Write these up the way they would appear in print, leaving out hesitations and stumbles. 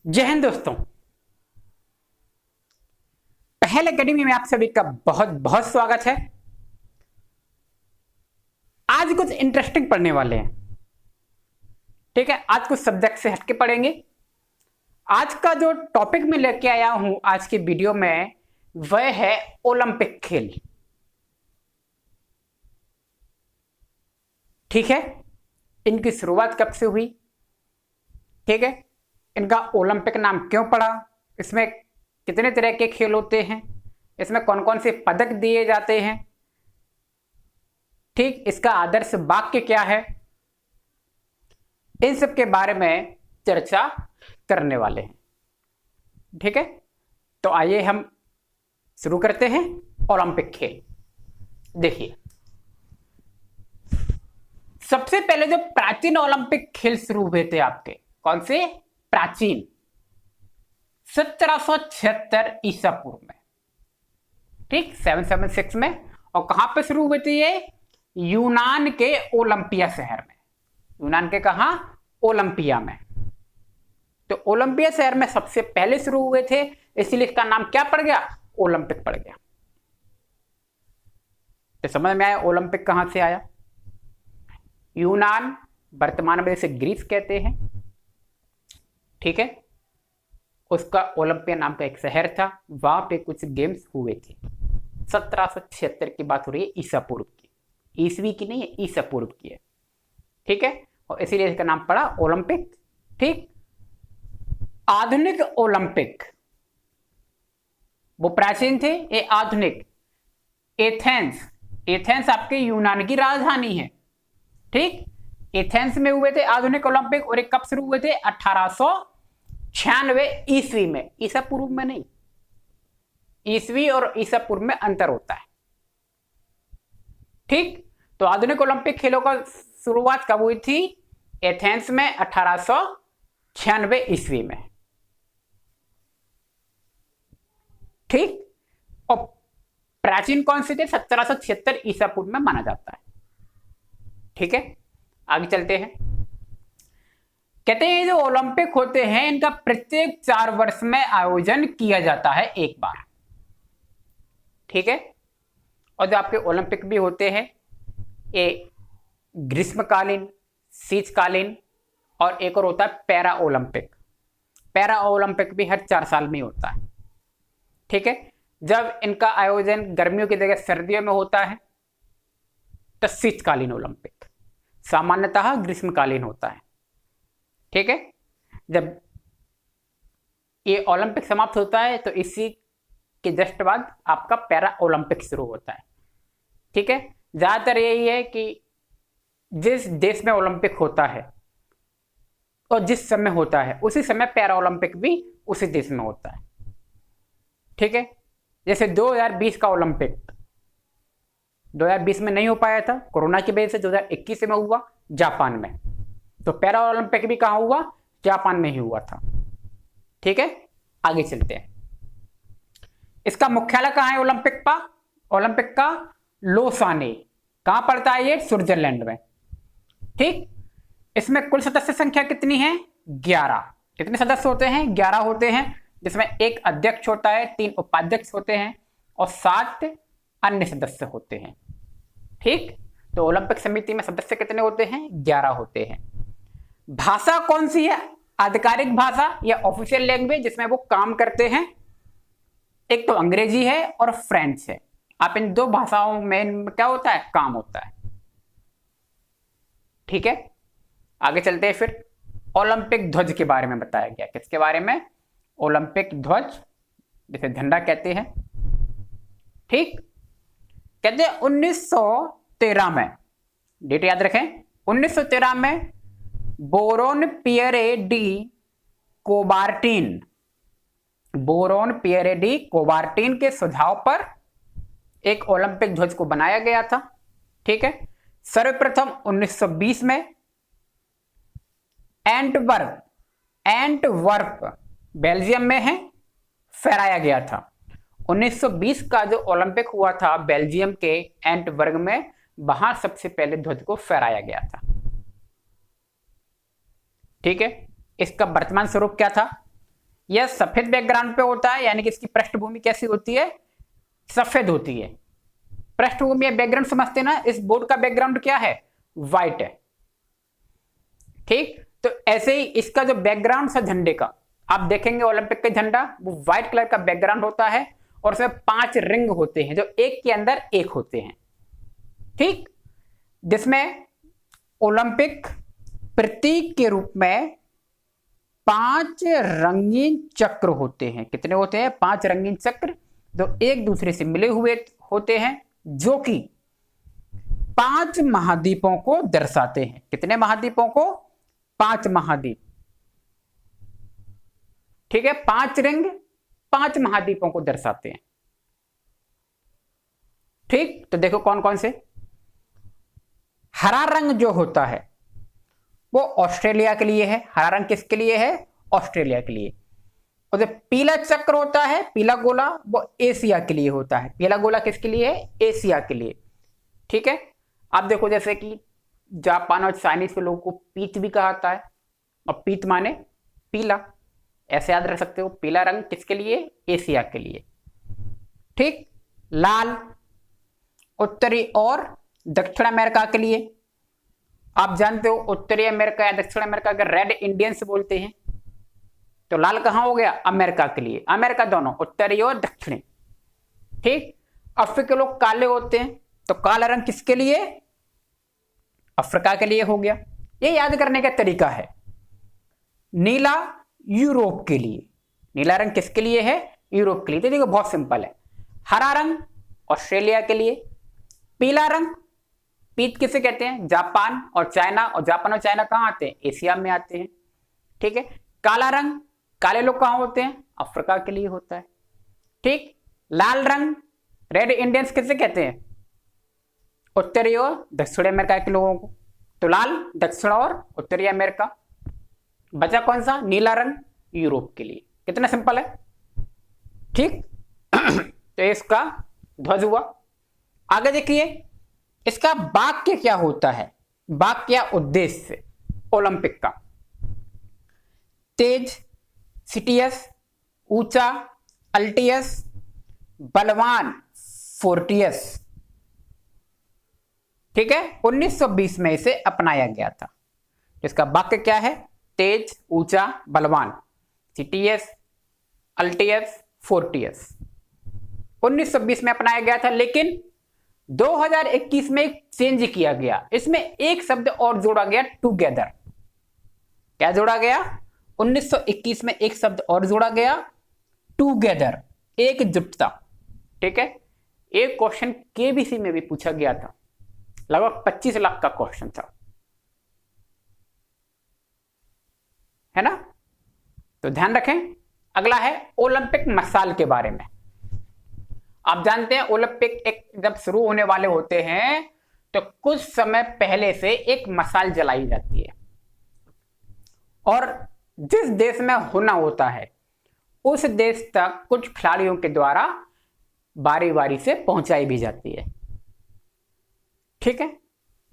जय हिंद दोस्तों। पहल एकेडमी में आप सभी का बहुत बहुत स्वागत है। आज कुछ इंटरेस्टिंग पढ़ने वाले हैं। ठीक है, आज कुछ सब्जेक्ट से हटके पढ़ेंगे। आज का जो टॉपिक मैं लेके आया हूं आज की वीडियो में वह है ओलंपिक खेल। ठीक है, इनकी शुरुआत कब से हुई, ठीक है, इनका ओलंपिक नाम क्यों पड़ा, इसमें कितने तरह के खेल होते हैं, इसमें कौन कौन से पदक दिए जाते हैं, ठीक, इसका आदर्श वाक्य क्या है, इन सब के बारे में चर्चा करने वाले हैं। ठीक है, तो आइए हम शुरू करते हैं। ओलंपिक खेल देखिए, सबसे पहले जो प्राचीन ओलंपिक खेल शुरू हुए थे आपके, कौन से प्राचीन, 1776 ईसा पूर्व में, ठीक, 776 में। और कहां पे शुरू हुए थे ये? यूनान के ओलंपिया शहर में। यूनान के कहा? ओलंपिया में। तो ओलंपिया शहर में सबसे पहले शुरू हुए थे, इसलिए इसका नाम क्या पड़ गया? ओलंपिक पड़ गया। तो समझ में आया ओलंपिक कहां से आया? यूनान, वर्तमान में जैसे ग्रीस कहते हैं, ठीक है, उसका ओलंपिया नाम का एक शहर था, वहां पे कुछ गेम्स हुए थे। 1776 की बात हो रही है, ईसा पूर्व की, ईसवी की नहीं है, ईसा पूर्व की है। ठीक है, और इसीलिए इसका नाम पड़ा ओलंपिक। ठीक, आधुनिक ओलंपिक वो प्राचीन थे, ये आधुनिक। एथेंस, एथेंस आपके यूनान की राजधानी है। ठीक, एथेंस में हुए थे आधुनिक ओलंपिक, और ये कब शुरू हुए थे? 1896 ईस्वी में, ईसा पूर्व में नहीं। ईस्वी और ईसा पूर्व में अंतर होता है। ठीक, तो आधुनिक ओलंपिक खेलों का शुरुआत कब हुई थी? एथेंस में 1896 ईस्वी में। ठीक, और प्राचीन कौन से थे? 1776 ईसा पूर्व में माना जाता है। ठीक है, आगे चलते हैं। कहते हैं जो ओलंपिक होते हैं इनका प्रत्येक 4 वर्ष में आयोजन किया जाता है एक बार। ठीक है, और जो आपके ओलंपिक भी होते हैं ये ग्रीष्मकालीन, शीतकालीन, और एक और होता है पैरा ओलंपिक। पैरा ओलंपिक भी हर 4 साल में होता है। ठीक है, जब इनका आयोजन गर्मियों की जगह सर्दियों में होता है तो शीतकालीन ओलंपिक, सामान्यतः ग्रीष्मकालीन होता है। ठीक है, जब ये ओलंपिक समाप्त होता है तो इसी के जस्ट बाद आपका पैरा ओलंपिक शुरू होता है। ठीक है, ज्यादातर यही है कि जिस देश में ओलंपिक होता है और जिस समय होता है उसी समय पैरा ओलंपिक भी उसी देश में होता है। ठीक है, जैसे 2020 का ओलंपिक 2020 में नहीं हो पाया था कोरोना की वजह से, 2021 में हुआ जापान में। तो पैरा ओलंपिक भी कहां हुआ? जापान में ही हुआ था। ठीक है, आगे चलते हैं। इसका मुख्यालय कहां है ओलंपिक का? ओलंपिक का लोसाने। कहां पड़ता है ये? स्विट्जरलैंड में। ठीक, इसमें कुल सदस्य संख्या कितनी है? 11। कितने सदस्य होते हैं? 11 होते हैं, जिसमें एक अध्यक्ष होता है, 3 उपाध्यक्ष होते हैं और 7 अन्य सदस्य होते हैं। ठीक, तो ओलंपिक समिति में सदस्य कितने होते हैं? 11 होते हैं। भाषा कौन सी है? आधिकारिक भाषा या ऑफिशियल लैंग्वेज जिसमें वो काम करते हैं, एक तो अंग्रेजी है और फ्रेंच है। आप इन 2 भाषाओं में क्या होता है? काम होता है। ठीक है, आगे चलते हैं। फिर ओलंपिक ध्वज के बारे में बताया गया। किसके बारे में? ओलंपिक ध्वज, जिसे झंडा कहते हैं। ठीक, कहते हैं 1913 में, डेट याद रखें, 1913 में baron Pierre de Coubertin, baron Pierre de Coubertin के सुझाव पर एक ओलंपिक ध्वज को बनाया गया था। ठीक है, सर्वप्रथम 1920 में एंटवर्प बेल्जियम में है फहराया गया था। 1920 का जो ओलंपिक हुआ था बेल्जियम के एंटवर्प में, वहां सबसे पहले ध्वज को फहराया गया था। ठीक है, इसका वर्तमान स्वरूप क्या था? यह सफेद बैकग्राउंड पे होता है, यानी कि इसकी पृष्ठभूमि कैसी होती है, सफेद होती है। पृष्ठभूमि या बैकग्राउंड समझते ना, इस बोर्ड का बैकग्राउंड क्या है, व्हाइट है। ठीक, तो ऐसे ही इसका जो बैकग्राउंड है झंडे का, आप देखेंगे ओलंपिक का झंडा वो व्हाइट कलर का बैकग्राउंड होता है और उसमें 5 रिंग होते हैं जो एक के अंदर एक होते हैं। ठीक, जिसमें ओलंपिक प्रतीक के रूप में 5 रंगीन चक्र होते हैं। कितने होते हैं, 5 रंगीन चक्र जो एक दूसरे से मिले हुए होते हैं, जो कि 5 महाद्वीपों को दर्शाते हैं। कितने महाद्वीपों को, 5 महाद्वीप। ठीक है, 5 रिंग 5 महाद्वीपों को दर्शाते हैं। ठीक, तो देखो कौन कौन से। हरा रंग जो होता है वो ऑस्ट्रेलिया के लिए है। हरा रंग किसके लिए है, ऑस्ट्रेलिया के लिए। और जो पीला चक्र होता है, पीला गोला, वो एशिया के लिए होता है। पीला गोला किसके लिए है, एशिया के लिए। ठीक है, आप देखो जैसे कि जापान और चाइनीज के लोगों को पीत भी कहा जाता है, और पीत माने पीला, ऐसे याद रख सकते हो। पीला रंग किसके लिए, एशिया के लिए। ठीक, लाल उत्तरी और दक्षिण अमेरिका के लिए। आप जानते हो उत्तरी अमेरिका या दक्षिण अमेरिका के रेड इंडियंस बोलते हैं, तो लाल कहां हो गया, अमेरिका के लिए। अमेरिका दोनों, उत्तरी और दक्षिणी। ठीक, अफ्रीकी लोग काले होते हैं, तो काला रंग किसके लिए, अफ्रीका के लिए हो गया। ये याद करने का तरीका है। नीला यूरोप के लिए, नीला रंग किसके लिए है, यूरोप के लिए। तो देखो बहुत सिंपल है। हरा रंग ऑस्ट्रेलिया के लिए, पीला रंग पीत किसे कहते हैं, जापान और चाइना, और जापान और चाइना कहां आते हैं, एशिया में आते हैं। ठीक है, काला रंग, काले लोग कहां होते हैं, अफ्रीका के लिए होता है। ठीक, लाल रंग रेड इंडियंस किसे कहते हैं, उत्तरी और दक्षिण अमेरिका के लोगों को। तो लाल दक्षिण और उत्तरी अमेरिका। बचा कौन सा, नीला रंग यूरोप के लिए। कितना सिंपल है। ठीक तो इसका ध्वज हुआ। आगे देखिए, इसका वाक्य क्या होता है, वाक्य या उद्देश्य ओलंपिक का। तेज, सिटियस, ऊंचा, अल्टियस, बलवान, फोर्टियस। ठीक है, 1920 में इसे अपनाया गया था। इसका वाक्य क्या है, तेज, ऊंचा, बलवान, सिटियस, अल्टियस, फोर्टियस। 1920 में अपनाया गया था, लेकिन 2021 में एक चेंज किया गया। इसमें एक शब्द और जोड़ा गया, टुगेदर। क्या जोड़ा गया, 1921 में एक शब्द और जोड़ा गया, टुगेदर, एकजुटता। ठीक है, एक क्वेश्चन केबीसी में भी पूछा गया था, लगभग 25 लाख का क्वेश्चन था, है ना। तो ध्यान रखें। अगला है ओलंपिक मसाल के बारे में। आप जानते हैं ओलंपिक एक जब शुरू होने वाले होते हैं तो कुछ समय पहले से एक मसाल जलाई जाती है, और जिस देश में होना होता है उस देश तक कुछ खिलाड़ियों के द्वारा बारी बारी से पहुंचाई भी जाती है। ठीक है,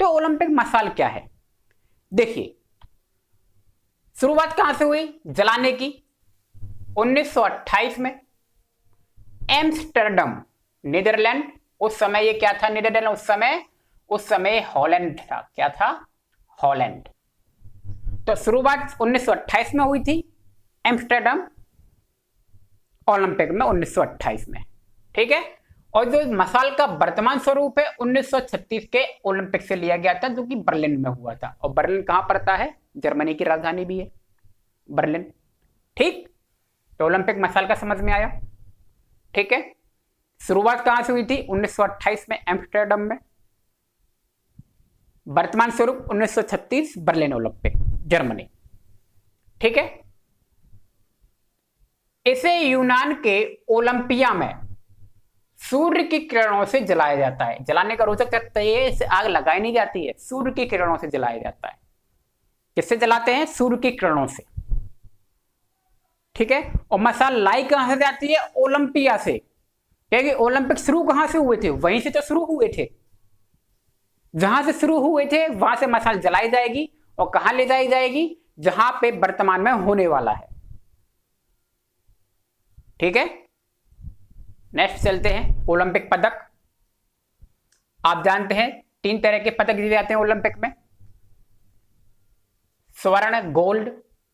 तो ओलंपिक मसाल क्या है, देखिए शुरुआत कहां से हुई जलाने की, 1928 में एम्स्टर्डम नीदरलैंड। उस समय ये क्या था, नीदरलैंड उस समय हॉलैंड था। क्या था, हॉलैंड। तो शुरुआत 1928 में हुई थी एम्स्टर्डम ओलंपिक में, 1928 में। ठीक है, और जो मसाल का वर्तमान स्वरूप है 1936 के ओलंपिक से लिया गया था, जो कि बर्लिन में हुआ था। और बर्लिन कहां पड़ता है, जर्मनी की राजधानी भी है बर्लिन। ठीक, तो ओलंपिक मसाल का समझ में आया। ठीक है, शुरुआत कहां से हुई थी, 1928 में एम्स्टर्डम में, वर्तमान स्वरूप 1936 बर्लिन ओलंपिक, जर्मनी। ठीक है, इसे यूनान के ओलंपिया में सूर्य की किरणों से जलाया जाता है। जलाने का रोचक तथ्य ये, इसे आग लगाई नहीं जाती है, सूर्य की किरणों से जलाया जाता है। किससे जलाते हैं, सूर्य की किरणों से। ठीक है, और मसाल लाई कहां से जाती है, ओलंपिया से, क्योंकि ओलंपिक शुरू कहां से हुए थे, वहीं से तो शुरू हुए थे। जहां से शुरू हुए थे वहां से मसाल जलाई जाएगी और कहां ले जाई जाएगी, जहां पे वर्तमान में होने वाला है। ठीक है, नेक्स्ट चलते हैं ओलंपिक पदक। आप जानते हैं 3 तरह के पदक दिए जाते हैं ओलंपिक में, स्वर्ण, गोल्ड,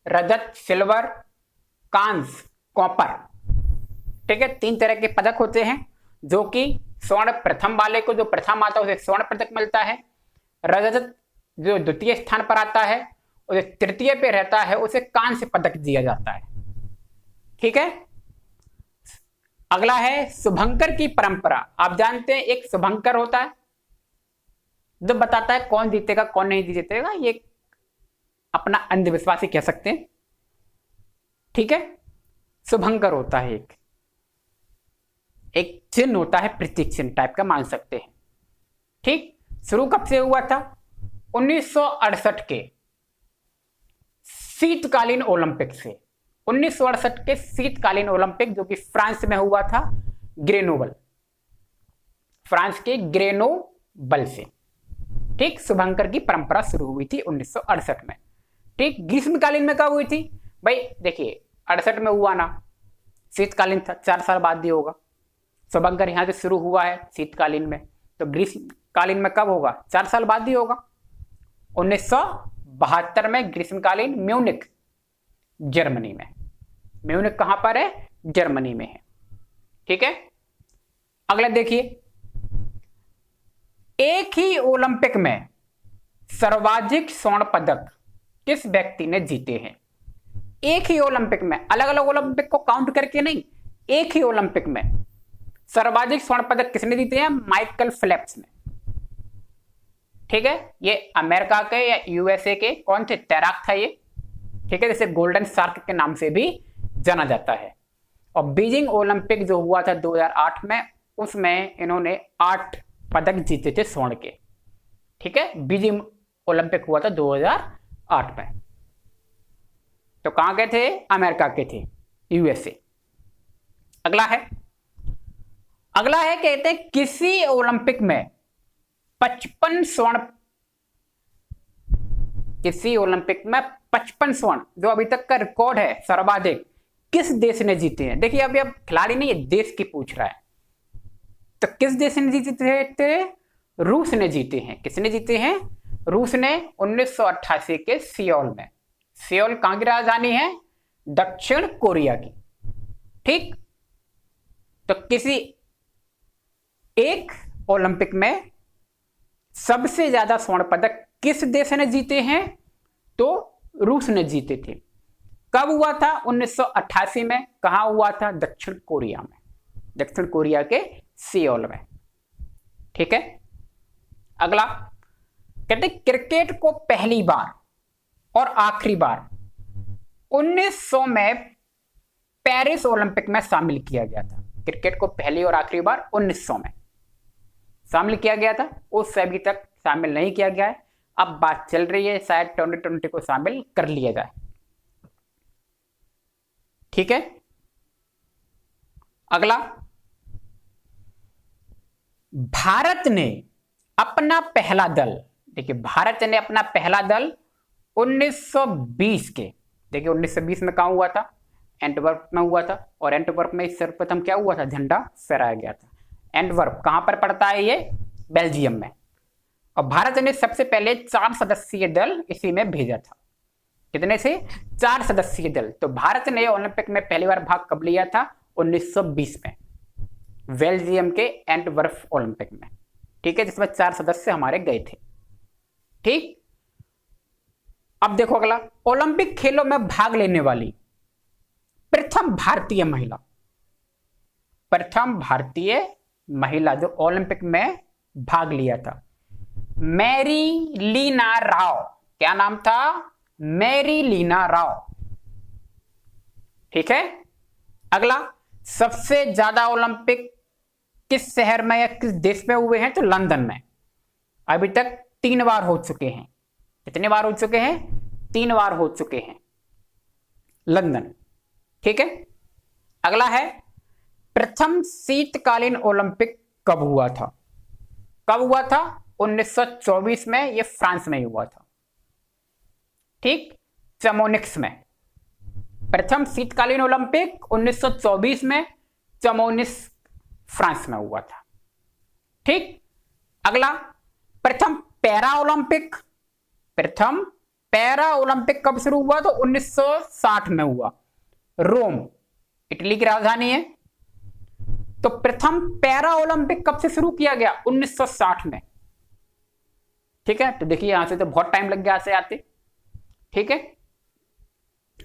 रजत, सिल्वर, कांस्य, कॉपर। ठीक है, 3 तरह के पदक होते हैं, जो कि स्वर्ण प्रथम वाले को, जो प्रथम आता है उसे स्वर्ण पदक मिलता है, रजत जो द्वितीय स्थान पर आता है और जो तृतीय पे रहता है उसे कांस्य पदक दिया जाता है। ठीक है, अगला है शुभंकर की परंपरा। आप जानते हैं एक शुभंकर होता है जो बताता है कौन जीतेगा कौन नहीं जीतेगा, ये अपना अंधविश्वास ही कह सकते हैं। ठीक है, शुभंकर होता है एक चिन्ह होता है, प्रतीक चिन्ह टाइप का मान सकते हैं। ठीक, शुरू कब से हुआ था? 1968 के शीतकालीन ओलंपिक से। 1968 के शीतकालीन ओलंपिक जो कि फ्रांस में हुआ था, ग्रेनोबल, फ्रांस के ग्रेनोबल से। ठीक, शुभंकर की परंपरा शुरू हुई थी 1968 में। ठीक, ग्रीष्मकालीन में कब हुई थी भाई? देखिए 68 में हुआ ना, शीतकालीन था, 4 साल बाद ही होगा। शुभंकर यहां से शुरू हुआ है शीतकालीन में, तो ग्रीष्मकालीन में कब होगा? 4 साल बाद ही होगा। 1972 में ग्रीष्मकालीन म्यूनिक, जर्मनी में। म्यूनिक कहां पर है? जर्मनी में है। ठीक है, अगला देखिए, एक ही ओलंपिक में सर्वाधिक स्वर्ण पदक किस व्यक्ति ने जीते हैं? एक ही ओलंपिक में, अलग अलग ओलंपिक को काउंट करके नहीं, एक ही ओलंपिक में सर्वाधिक स्वर्ण पदक किसने जीते हैं? माइकल फेल्प्स ने। ठीक है, ये अमेरिका के या यूएसए के कौन थे? तैराक था ये। ठीक है, जैसे गोल्डन शार्क के नाम से भी जाना जाता है। और बीजिंग ओलंपिक जो हुआ था 2008 में, उसमें इन्होंने 8 पदक जीते थे स्वर्ण के। ठीक है, बीजिंग ओलंपिक हुआ था 2008 में। तो कहां के थे? अमेरिका के थे, यूएसए। अगला है कहते हैं किसी ओलंपिक में 55 स्वर्ण, किसी ओलंपिक में 55 स्वर्ण जो अभी तक का रिकॉर्ड है सर्वाधिक, किस देश ने जीते हैं? देखिए अभी अब खिलाड़ी नहीं, ये देश की पूछ रहा है। तो किस देश ने जीते थे? रूस ने जीते हैं। किसने जीते हैं? रूस ने 1988 के सियोल में। सियोल कहां की राजधानी है? दक्षिण कोरिया की। ठीक, तो किसी एक ओलंपिक में सबसे ज्यादा स्वर्ण पदक किस देश ने जीते हैं? तो रूस ने जीते थे। कब हुआ था? 1988 में। कहां हुआ था? दक्षिण कोरिया में, दक्षिण कोरिया के सियोल में। ठीक है, अगला कहते क्रिकेट को पहली बार और आखिरी बार 1900 में पेरिस ओलंपिक में शामिल किया गया था। क्रिकेट को पहली और आखिरी बार 1900 में शामिल किया गया था, उससे अभी तक शामिल नहीं किया गया है। अब बात चल रही है शायद 2020 को शामिल कर लिया जाए। ठीक है, अगला, भारत ने अपना पहला दल, देखिए भारत ने अपना पहला दल 1920 के, देखिए 1920 में कहां हुआ था? एंटवर्प में हुआ था। और एंटवर्प में सर्वप्रथम क्या हुआ था? झंडा फहराया गया था। एंटवर्प कहां पर पड़ता है? ये बेल्जियम में। और भारत ने सबसे पहले 4 सदस्यीय दल इसी में भेजा था। कितने से? 4 सदस्यीय दल। तो भारत ने ओलंपिक में पहली बार भाग कब लिया था? 1920 में, बेल्जियम के एंटवर्प ओलंपिक में। ठीक है, जिसमें 4 सदस्य हमारे गए थे। ठीक, अब देखो अगला, ओलंपिक खेलों में भाग लेने वाली प्रथम भारतीय महिला, प्रथम भारतीय महिला जो ओलंपिक में भाग लिया था, मैरी लीना राव। क्या नाम था? मैरी लीना राव। ठीक है, अगला, सबसे ज्यादा ओलंपिक किस शहर में या किस देश में हुए हैं? तो लंदन में। अभी तक 3 बार हो चुके हैं। कितने बार हो चुके हैं? 3 बार हो चुके हैं, लंदन। ठीक है, अगला है प्रथम शीतकालीन ओलंपिक कब हुआ था? कब हुआ था? 1924 में। यह फ्रांस में ही हुआ था। ठीक, चमोनिक्स में। प्रथम शीतकालीन ओलंपिक 1924 में चमोनिस फ्रांस में हुआ था। ठीक, अगला प्रथम पैरा ओलंपिक कब शुरू हुआ? तो 1960 में हुआ। रोम इटली की राजधानी है। तो प्रथम पैरा ओलंपिक कब से शुरू किया गया? 1960 में। ठीक है, तो देखिए यहां से तो बहुत टाइम लग गया से आते। ठीक है,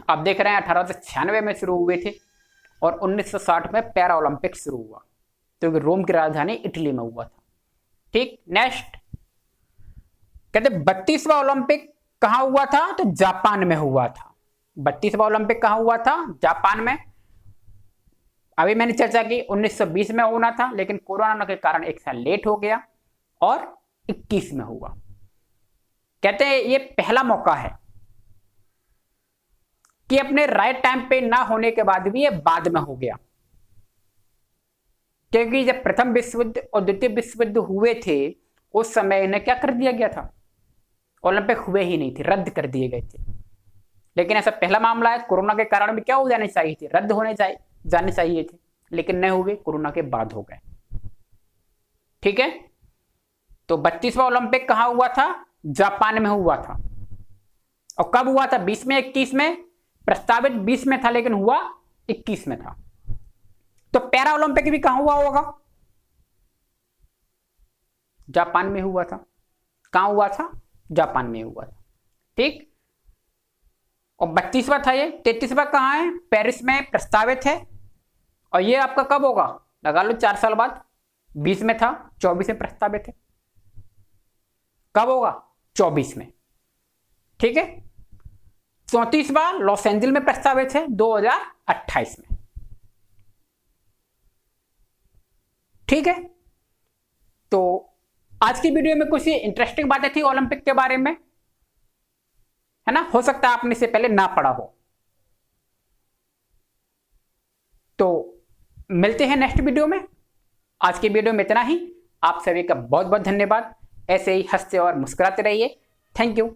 आप देख रहे हैं 1896 में शुरू हुए थे और 1960 में पैरा ओलंपिक शुरू हुआ, क्योंकि रोम की राजधानी इटली में हुआ था। ठीक, नेक्स्ट कहते 32वां ओलंपिक कहां हुआ था? तो जापान में हुआ था। 32वां ओलंपिक कहां हुआ था? जापान में। अभी मैंने चर्चा की 1920 में होना था, लेकिन कोरोना के कारण एक साल लेट हो गया और 21 में हुआ। कहते हैं ये पहला मौका है कि अपने राइट टाइम पे ना होने के बाद भी ये बाद में हो गया, क्योंकि जब प्रथम विश्व युद्ध और द्वितीय विश्व युद्ध हुए थे उस समय इन्हें क्या कर दिया गया था? ओलंपिक हुए ही नहीं थे, रद्द कर दिए गए थे। लेकिन ऐसा पहला मामला है, कोरोना के कारण भी क्या हो जाने चाहिए थे? रद्द होने जाने चाहिए थे, लेकिन नहीं हुए, कोरोना के बाद हो गए। ठीक है, तो 32वां ओलंपिक कहां हुआ था? जापान में हुआ था। और कब हुआ था? 20 में 21 में? प्रस्तावित 20 में था लेकिन हुआ 21 में था। तो पैरा ओलंपिक भी कहां हुआ होगा? जापान में हुआ था। कहां हुआ था? जापान में हुआ था। ठीक, और 32वां था ये। 33वां कहां है? पेरिस में प्रस्तावित है। और ये आपका कब होगा? लगा लो 4 साल बाद। 20 में था, 24 में प्रस्तावित है। कब होगा? 24 में। ठीक है, 34वां लॉस एंजल्स में प्रस्तावित है 2028 में। ठीक है, तो आज की वीडियो में कुछ इंटरेस्टिंग बातें थी ओलंपिक के बारे में, है ना। हो सकता है आपने इससे पहले ना पढ़ा हो। तो मिलते हैं नेक्स्ट वीडियो में। आज की वीडियो में इतना ही। आप सभी का बहुत बहुत धन्यवाद। ऐसे ही हंसते और मुस्कुराते रहिए। Thank you.